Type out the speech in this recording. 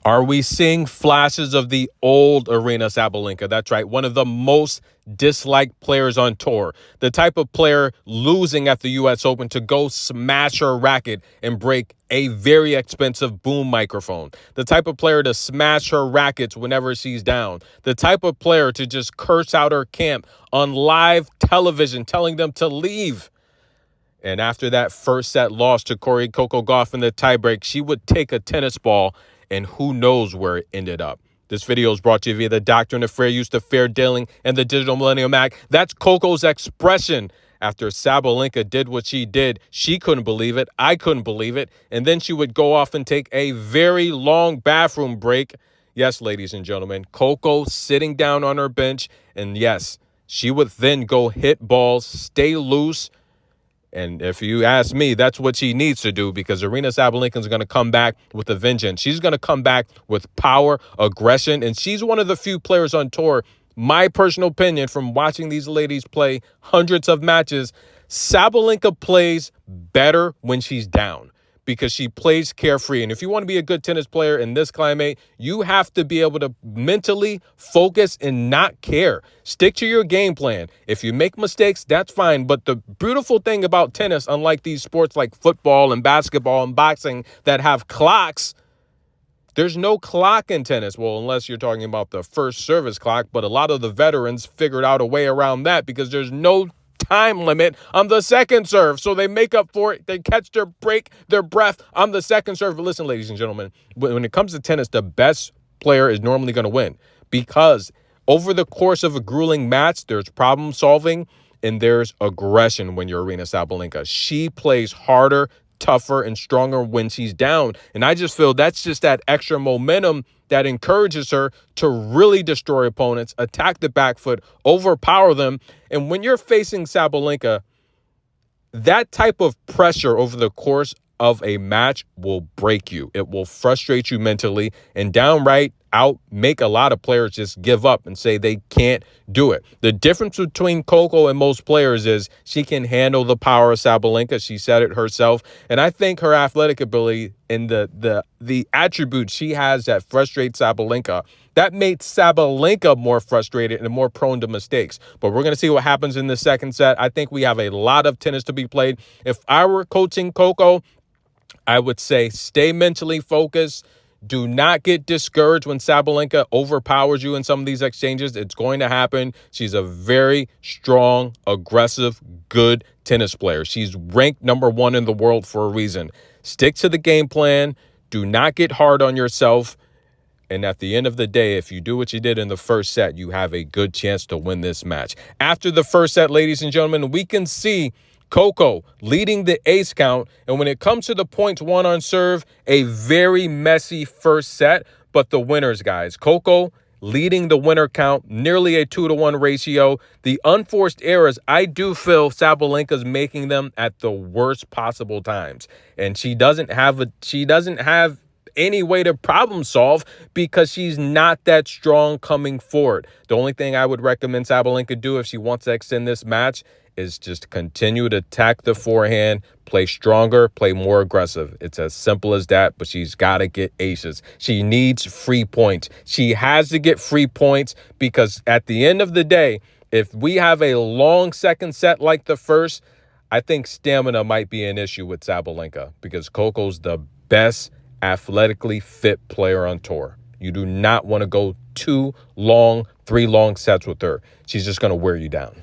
Are we seeing flashes of the old Aryna Sabalenka? That's right, one of the most disliked players on tour. The type of player losing at the U.S. Open to go smash her racket and break a very expensive boom microphone. The type of player to smash her rackets whenever she's down. The type of player to just curse out her camp on live television, telling them to leave. And after that first set loss to Coco Gauff in the tiebreak, she would take a tennis ball, and who knows where it ended up. This video is brought to you via the Doctrine of Fair Use to Fair Dealing and the Digital Millennium Act. That's Coco's expression. After Sabalenka did what she did, she couldn't believe it. I couldn't believe it. And then she would go off and take a very long bathroom break. Yes, ladies and gentlemen, Coco sitting down on her bench. And yes, she would then go hit balls, stay loose. And if you ask me, that's what she needs to do, because Aryna Sabalenka is going to come back with a vengeance. She's going to come back with power, aggression, and she's one of the few players on tour, my personal opinion, from watching these ladies play hundreds of matches, Sabalenka plays better when she's down, because she plays carefree. And if you want to be a good tennis player in this climate, you have to be able to mentally focus and not care. Stick to your game plan. If you make mistakes, that's fine. But the beautiful thing about tennis, unlike these sports like football and basketball and boxing that have clocks, there's no clock in tennis. Well, unless you're talking about the first service clock, but a lot of the veterans figured out a way around that because there's no time limit on the second serve. So they make up for it. They catch their break, their breath on the second serve. But listen, ladies and gentlemen, when it comes to tennis, the best player is normally going to win, because over the course of a grueling match, there's problem solving and there's aggression when you're Aryna Sabalenka. She plays harder, tougher, and stronger when she's down. And I just feel that's just that extra momentum that encourages her to really destroy opponents, attack the back foot, overpower them. And when you're facing Sabalenka, that type of pressure over the course of a match will break you. It will frustrate you mentally and downright make a lot of players just give up and say they can't do it. The difference between Coco and most players is she can handle the power of Sabalenka. She said it herself. And I think her athletic ability and the attributes she has that frustrate Sabalenka, that made Sabalenka more frustrated and more prone to mistakes. But we're going to see what happens in the second set. I think we have a lot of tennis to be played. If I were coaching Coco, I would say stay mentally focused. Do not get discouraged when Sabalenka overpowers you in some of these exchanges. It's going to happen. She's a very strong, aggressive, good tennis player. She's ranked #1 in the world for a reason. Stick to the game plan. Do not get hard on yourself. And at the end of the day, if you do what you did in the first set, you have a good chance to win this match. After the first set, ladies and gentlemen, we can see Coco leading the ace count. And when it comes to the points won on serve, a very messy first set. But the winners, guys, Coco leading the winner count, nearly a 2-to-1 ratio. The unforced errors, I do feel Sabalenka's making them at the worst possible times. And she doesn't have any way to problem solve because she's not that strong coming forward. The only thing I would recommend Sabalenka do if she wants to extend this match is just continue to attack the forehand, play stronger, play more aggressive. It's as simple as that, but she's got to get aces. She needs free points. She has to get free points because at the end of the day, if we have a long second set like the first, I think stamina might be an issue with Sabalenka because Coco's the best athletically fit player on tour. You do not want to go 3 long sets with her. She's just going to wear you down.